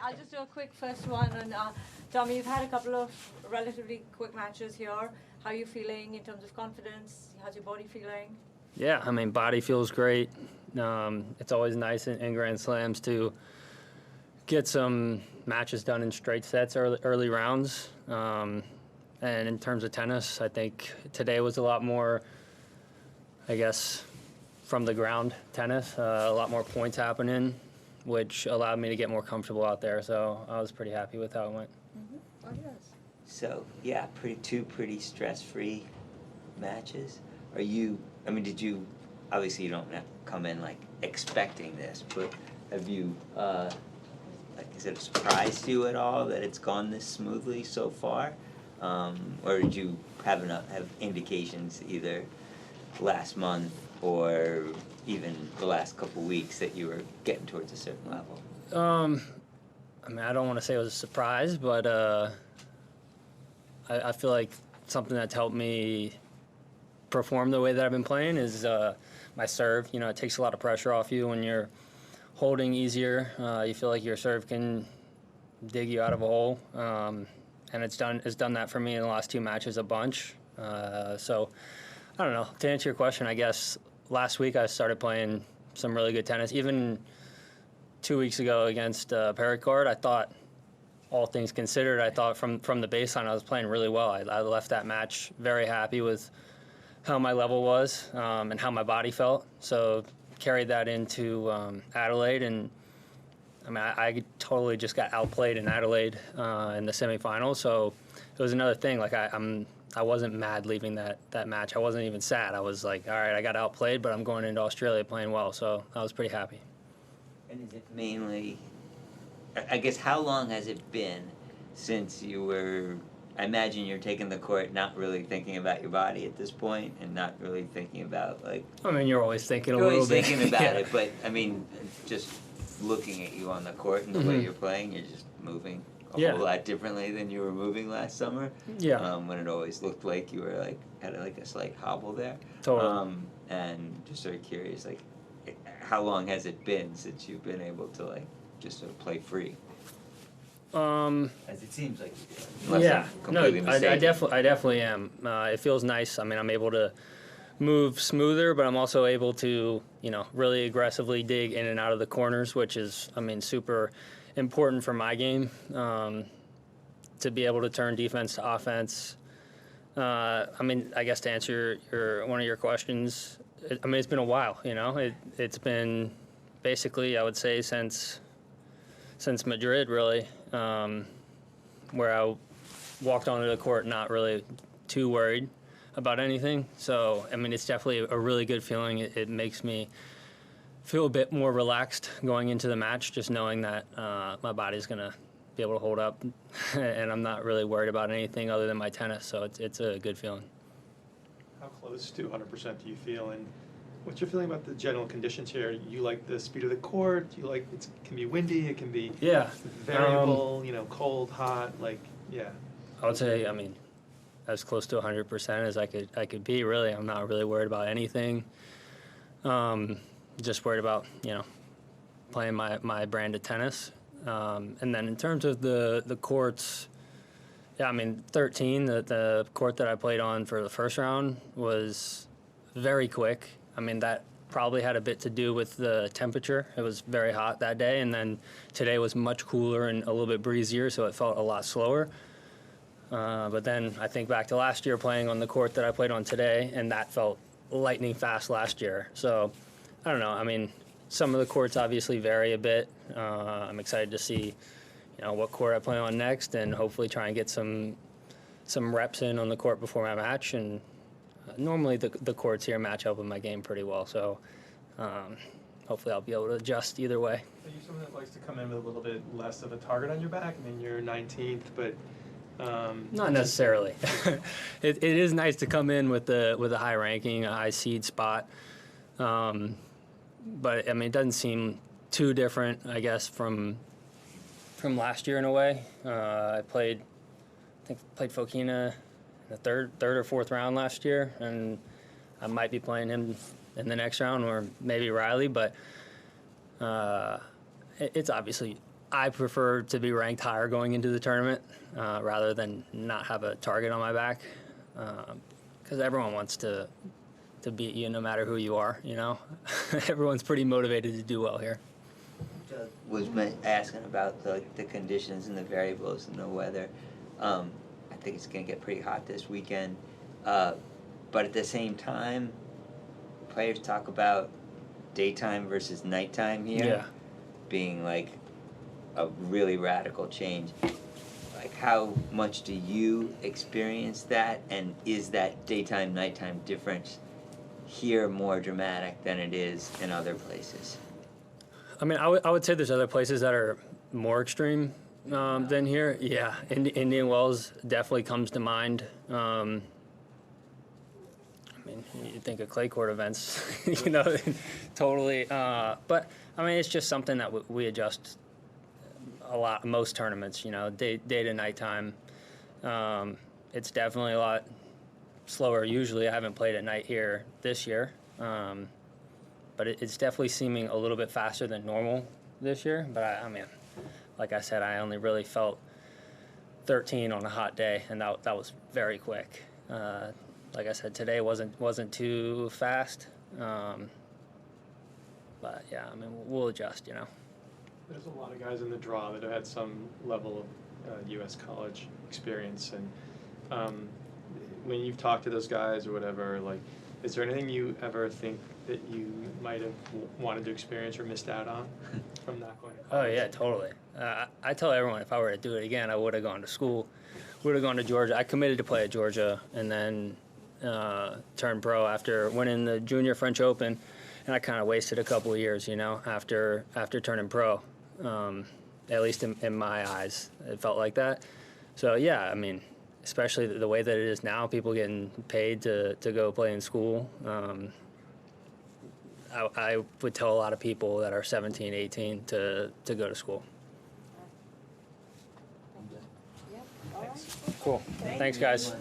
I'll just do a quick first one. And Tommy, you've had a couple of relatively quick matches here. How are you feeling in terms of confidence? How's your body feeling? Yeah, I mean, body feels great. It's always nice in Grand Slams to get some matches done in straight sets early rounds. And in terms of tennis, I think today was a lot more, I guess, from the ground tennis, a lot more points happening, which allowed me to get more comfortable out there. So I was pretty happy with how it went. Mm-hmm. Oh, yes. So, yeah, two pretty stress-free matches. Did you, obviously you don't have to come in, expecting this, but have you, is it a surprise to you at all that it's gone this smoothly so far? Or did you have indications either last month or even the last couple weeks that you were getting towards a certain level? I don't want to say it was a surprise, but I feel like something that's helped me perform the way that I've been playing is my serve. It takes a lot of pressure off you when you're holding easier. You feel like your serve can dig you out of a hole, and it's done that for me in the last two matches a bunch. So I don't know. To answer your question, I guess last week I started playing some really good tennis. Even 2 weeks ago against Pericard, I thought, all things considered, I thought from the baseline I was playing really well. I left that match very happy with how my level was and how my body felt. So carried that into Adelaide, and I totally just got outplayed in Adelaide in the semifinals. So it was another thing. I wasn't mad leaving that match. I wasn't even sad. I was like, all right, I got outplayed, but I'm going into Australia playing well. So I was pretty happy. And is it mainly, I guess, how long has it been since you were, I imagine you're taking the court not really thinking about your body at this point and not really thinking about, you're always thinking a little bit. You're always thinking about yeah. it, but, just looking at you on the court and the way you're playing, you're just moving a whole lot differently than you were moving last summer. Yeah. When it always looked like you were, had a slight hobble there. Totally. And just sort of curious, how long has it been since you've been able to, just sort of play free? As it seems like you do. Yeah, I mistaken. definitely am. It feels nice. I'm able to move smoother, but I'm also able to, really aggressively dig in and out of the corners, which is, super important for my game, to be able to turn defense to offense. I guess to answer one of your questions, it's been a while, It's been basically, I would say, since Madrid, really, where I walked onto the court not really too worried about anything. So, it's definitely a really good feeling. It makes me feel a bit more relaxed going into the match, just knowing that my body's going to be able to hold up and I'm not really worried about anything other than my tennis. So it's a good feeling. How close to 100% do you feel? And what's your feeling about the general conditions here? You like the speed of the court? You like it can be windy, it can be variable, cold, hot, I would say, as close to 100% as I could be, really. I'm not really worried about anything. Just worried about, playing my brand of tennis. And then in terms of the courts, 13, the court that I played on for the first round was very quick. That probably had a bit to do with the temperature. It was very hot that day, and then today was much cooler and a little bit breezier, so it felt a lot slower. But then I think back to last year playing on the court that I played on today, and that felt lightning fast last year. So I don't know. Some of the courts obviously vary a bit. I'm excited to see, what court I play on next, and hopefully try and get some reps in on the court before my match. And normally the courts here match up with my game pretty well, so hopefully I'll be able to adjust either way. Are you someone that likes to come in with a little bit less of a target on your back? You're 19th, but not necessarily. It is nice to come in with a high ranking, a high seed spot, but it doesn't seem too different, I guess, from last year in a way. I played Fokina in the third or fourth round last year, and I might be playing him in the next round, or maybe Riley, but it's obviously I prefer to be ranked higher going into the tournament rather than not have a target on my back, because everyone wants to beat you no matter who you are, you know. Everyone's pretty motivated to do well here. Doug was asking about the conditions and the variables and the weather. I think it's going to get pretty hot this weekend. But at the same time, players talk about daytime versus nighttime here being like a really radical change. Like, how much do you experience that, and is that daytime nighttime difference here more dramatic than it is in other places? I mean, I would say there's other places that are more extreme than here. Yeah, Indian Wells definitely comes to mind. I mean, you think of clay court events, you know, totally. But I mean, it's just something that we adjust a lot. Most tournaments, you know, day to nighttime. It's definitely a lot slower. Usually, I haven't played at night here this year, but it's definitely seeming a little bit faster than normal this year. But I mean, like I said, I only really felt 13 on a hot day, and that was very quick. Like I said, today wasn't too fast, but yeah, I mean, we'll adjust, you know. There's a lot of guys in the draw that have had some level of U.S. college experience, and when you've talked to those guys or whatever, like, is there anything you ever think that you might have wanted to experience or missed out on from not going to college? Oh yeah, totally. I tell everyone if I were to do it again, I would have gone to school, would have gone to Georgia. I committed to play at Georgia, and then turned pro after winning the Junior French Open, and I kind of wasted a couple of years, you know, after turning pro. At least in my eyes, it felt like that. So yeah, I mean, especially the way that it is now, people getting paid to go play in school. I would tell a lot of people that are 17, 18 to go to school. Yeah, all right. Cool. Thanks, guys.